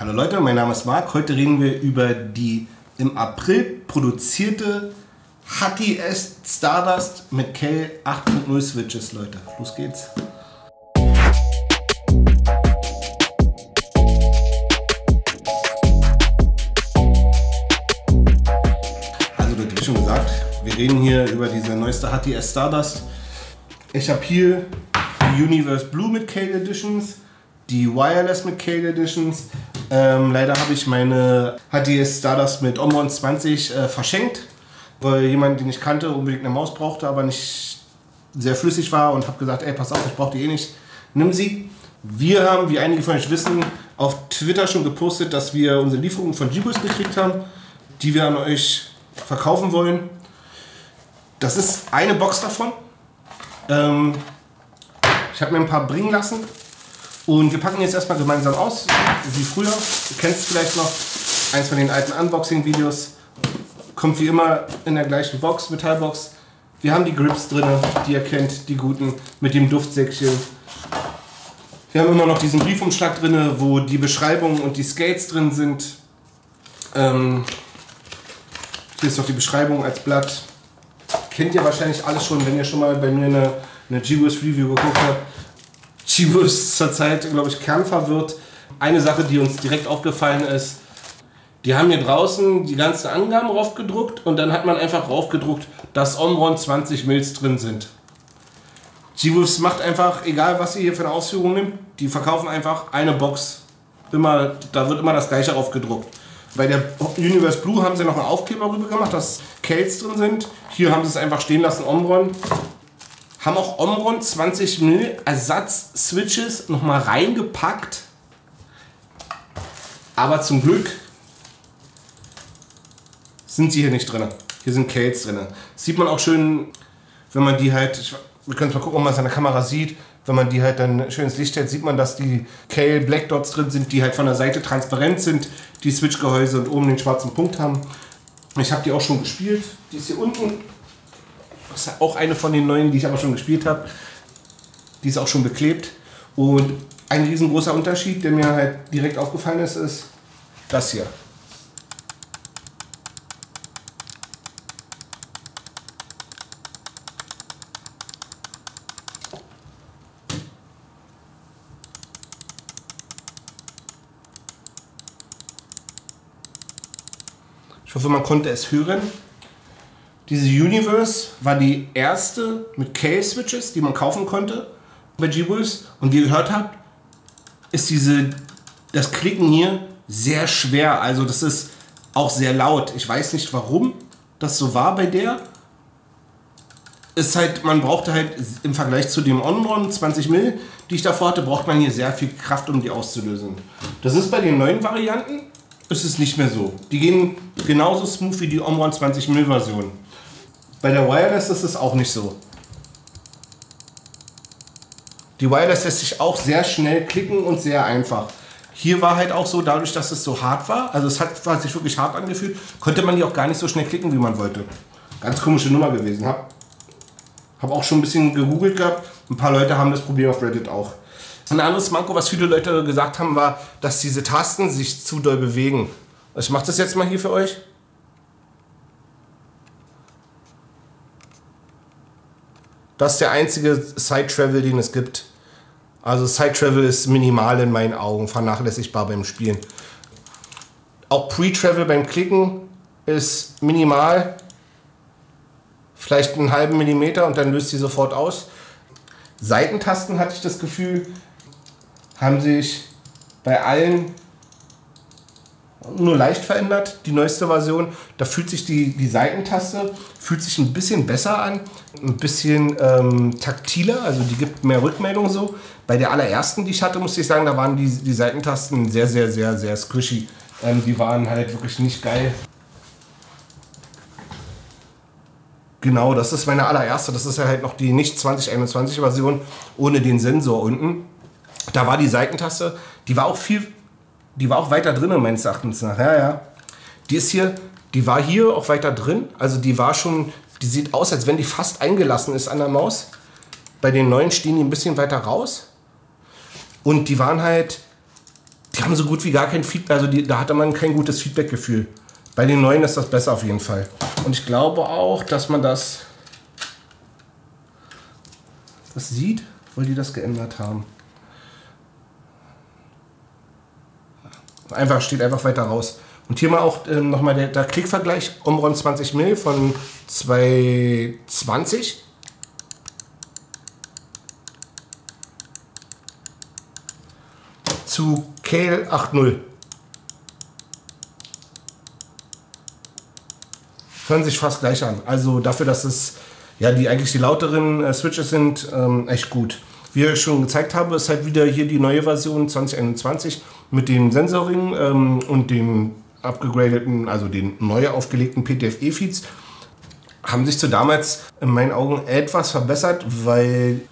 Hallo Leute, mein Name ist Marc. Heute reden wir über die im April produzierte HTS Stardust mit Kailh 8.0 Switches, Leute. Los geht's. Also Leute, wie schon gesagt, wir reden hier über diese neueste HTS Stardust. Ich habe hier die Universe Blue mit Kailh Editions, die Wireless mit Kailh Editions. Leider habe ich meine HTS Stardust mit Omron 20 verschenkt, weil jemand, den ich kannte, unbedingt eine Maus brauchte, aber nicht sehr flüssig war, und habe gesagt, ey, pass auf, ich brauche die eh nicht, nimm sie. Wir haben, wie einige von euch wissen, auf Twitter schon gepostet, dass wir unsere Lieferung von G-Boost gekriegt haben, die wir an euch verkaufen wollen. Das ist eine Box davon. Ich habe mir ein paar bringen lassen. Und wir packen jetzt erstmal gemeinsam aus, wie früher. Ihr kennt es vielleicht noch, eins von den alten Unboxing-Videos. Kommt wie immer in der gleichen Box, Metallbox. Wir haben die Grips drin, die ihr kennt, die guten, mit dem Duftsäckchen. Wir haben immer noch diesen Briefumschlag drin, wo die Beschreibung und die Skates drin sind. Hier ist noch die Beschreibung als Blatt. Kennt ihr wahrscheinlich alles schon, wenn ihr schon mal bei mir eine G-Boost Review geguckt habt. G-Boost zurzeit, glaube ich, kernverwirrt. Eine Sache, die uns direkt aufgefallen ist, die haben hier draußen die ganzen Angaben raufgedruckt und dann hat man einfach raufgedruckt, dass Omron 20 Mils drin sind. G-Boost macht einfach, egal was ihr hier für eine Ausführung nimmt, die verkaufen einfach eine Box. Da wird immer das gleiche raufgedruckt. Bei der Universe Blue haben sie noch einen Aufkleber rüber gemacht, dass Kailhs drin sind. Hier haben sie es einfach stehen lassen, Omron. Haben auch Omron 20 Mil Ersatz-Switches nochmal reingepackt. Aber zum Glück sind sie hier nicht drin. Hier sind Kailhs drin. Sieht man auch schön, wenn man die halt, wir können mal gucken, ob man es an der Kamera sieht, wenn man die halt dann schön ins Licht stellt, sieht man, dass die Kailh Black Dots drin sind, die halt von der Seite transparent sind, die Switch-Gehäuse und oben den schwarzen Punkt haben. Ich habe die auch schon gespielt. Die ist hier unten. Das ist auch eine von den neuen, die ich aber schon gespielt habe. Die ist auch schon beklebt. Und ein riesengroßer Unterschied, der mir halt direkt aufgefallen ist, ist das hier. Ich hoffe, man konnte es hören. Diese Universe war die erste mit Kailh-Switches, die man kaufen konnte bei G-Boost. Und wie ihr gehört habt, ist das Klicken hier sehr schwer. Also das ist auch sehr laut. Ich weiß nicht, warum das so war bei der. Ist halt, man brauchte halt im Vergleich zu dem Omron 20 Mil, die ich davor hatte, braucht man hier sehr viel Kraft, um die auszulösen. Das ist bei den neuen Varianten, ist es nicht mehr so. Die gehen genauso smooth wie die Omron 20 Mil Version. Bei der Wireless ist es auch nicht so. Die Wireless lässt sich auch sehr schnell klicken und sehr einfach. Hier war halt auch so, dadurch, dass es so hart war, also es hat sich wirklich hart angefühlt, konnte man die auch gar nicht so schnell klicken, wie man wollte. Ganz komische Nummer gewesen. Hab auch schon ein bisschen gegoogelt gehabt. Ein paar Leute haben das Problem auf Reddit auch. Ein anderes Manko, was viele Leute gesagt haben, war, dass diese Tasten sich zu doll bewegen. Ich mache das jetzt mal hier für euch. Das ist der einzige Side-Travel, den es gibt. Also Side-Travel ist minimal in meinen Augen, vernachlässigbar beim Spielen. Auch Pre-Travel beim Klicken ist minimal. Vielleicht einen halben Millimeter und dann löst sie sofort aus. Seitentasten, hatte ich das Gefühl, haben sich bei allen nur leicht verändert, die neueste Version. Da fühlt sich die Seitentaste fühlt sich ein bisschen besser an, ein bisschen taktiler, also die gibt mehr Rückmeldung so. Bei der allerersten, die ich hatte, musste ich sagen, da waren die Seitentasten sehr, sehr, sehr, sehr squishy. Die waren halt wirklich nicht geil. Genau, das ist meine allererste. Das ist ja halt noch die nicht 2021 Version ohne den Sensor unten. Da war die Seitentaste, die war auch weiter drin, meines Erachtens nach. Ja. Die war hier auch weiter drin. Also die sieht aus, als wenn die fast eingelassen ist an der Maus. Bei den neuen stehen die ein bisschen weiter raus. Und die waren halt die haben so gut wie gar kein Feedback, also da hatte man kein gutes Feedback-Gefühl. Bei den neuen ist das besser auf jeden Fall. Und ich glaube auch, dass man das sieht, weil die das geändert haben. Steht einfach weiter raus. Und hier mal auch nochmal der Klickvergleich. Omron 20 mm von 220. Zu Kailh 8.0. Hören sich fast gleich an. Also dafür, dass es ja eigentlich die lauteren Switches sind, echt gut. Wie ich schon gezeigt habe, ist halt wieder hier die neue Version 2021 mit dem Sensoring und dem abgegradeten, also den neu aufgelegten PTFE-Feeds. Haben sich zu damals in meinen Augen etwas verbessert, weil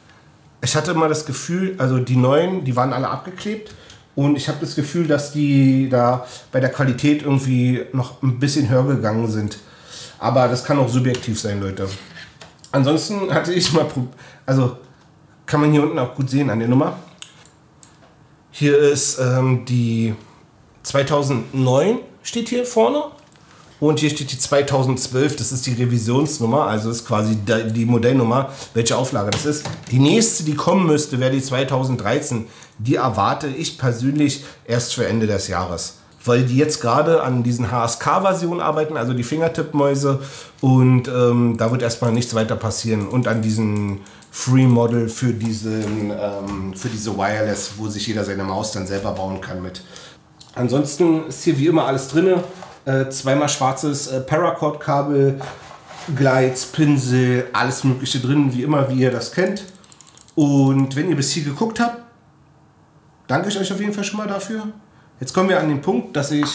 ich hatte immer das Gefühl, also die neuen, die waren alle abgeklebt. Und ich habe das Gefühl, dass die da bei der Qualität irgendwie noch ein bisschen höher gegangen sind. Aber das kann auch subjektiv sein, Leute. Ansonsten hatte ich mal, also kann man hier unten auch gut sehen an der Nummer. Hier ist die 2009 steht hier vorne. Und hier steht die 2012, das ist die Revisionsnummer, also ist quasi die Modellnummer, welche Auflage das ist. Die nächste, die kommen müsste, wäre die 2013. Die erwarte ich persönlich erst für Ende des Jahres. Weil die jetzt gerade an diesen HSK-Versionen arbeiten, also die Fingertip-Mäuse. Und da wird erstmal nichts weiter passieren. Und an diesen Free-Model für diese Wireless, wo sich jeder seine Maus dann selber bauen kann mit. Ansonsten ist hier wie immer alles drin. Zweimal schwarzes Paracord-Kabel, Glides, Pinsel, alles mögliche drin, wie immer, wie ihr das kennt. Und wenn ihr bis hier geguckt habt, danke ich euch auf jeden Fall schon mal dafür. Jetzt kommen wir an den Punkt, dass ich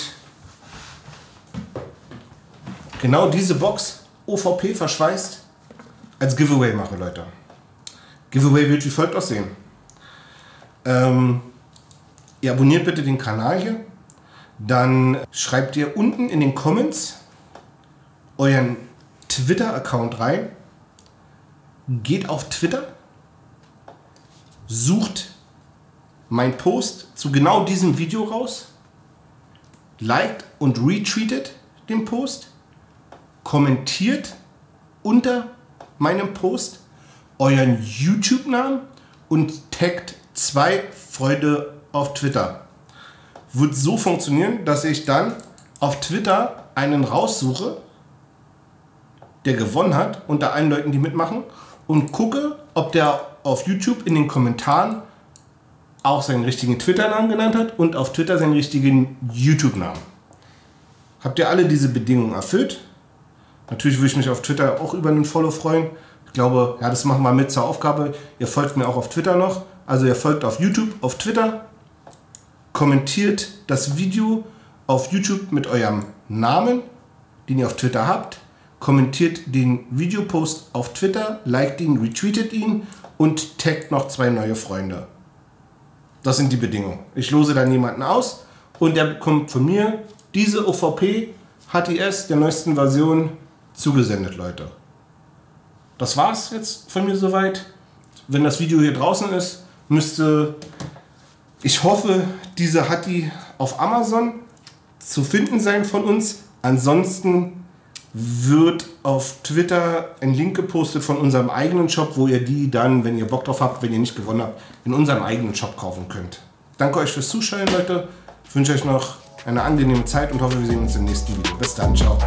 genau diese Box OVP verschweißt als Giveaway mache, Leute. Giveaway wird wie folgt aussehen. Ihr abonniert bitte den Kanal hier. Dann schreibt ihr unten in den Comments euren Twitter-Account rein. Geht auf Twitter. Sucht mein Post zu genau diesem Video raus. Liked und retweetet den Post. Kommentiert unter meinem Post euren YouTube-Namen und taggt 2 Freunde auf Twitter. Wird so funktionieren, dass ich dann auf Twitter einen raussuche, der gewonnen hat, unter allen Leuten, die mitmachen, und gucke, ob der auf YouTube in den Kommentaren auch seinen richtigen Twitter-Namen genannt hat und auf Twitter seinen richtigen YouTube-Namen. Habt ihr alle diese Bedingungen erfüllt? Natürlich würde ich mich auf Twitter auch über einen Follow freuen. Ich glaube, ja, das machen wir mit zur Aufgabe. Ihr folgt mir auch auf Twitter noch. Also ihr folgt auf YouTube, auf Twitter. Kommentiert das Video auf YouTube mit eurem Namen, den ihr auf Twitter habt. Kommentiert den Videopost auf Twitter, liked ihn, retweetet ihn und taggt noch 2 neue Freunde. Das sind die Bedingungen. Ich lose dann jemanden aus und der bekommt von mir diese OVP HTS der neuesten Version zugesendet, Leute. Das war's jetzt von mir soweit. Wenn das Video hier draußen ist, müsste, ich hoffe, diese hat die auf Amazon zu finden sein von uns. Ansonsten wird auf Twitter ein Link gepostet von unserem eigenen Shop, wo ihr die dann, wenn ihr Bock drauf habt, wenn ihr nicht gewonnen habt, in unserem eigenen Shop kaufen könnt. Danke euch fürs Zuschauen, Leute. Ich wünsche euch noch eine angenehme Zeit und hoffe, wir sehen uns im nächsten Video. Bis dann, ciao.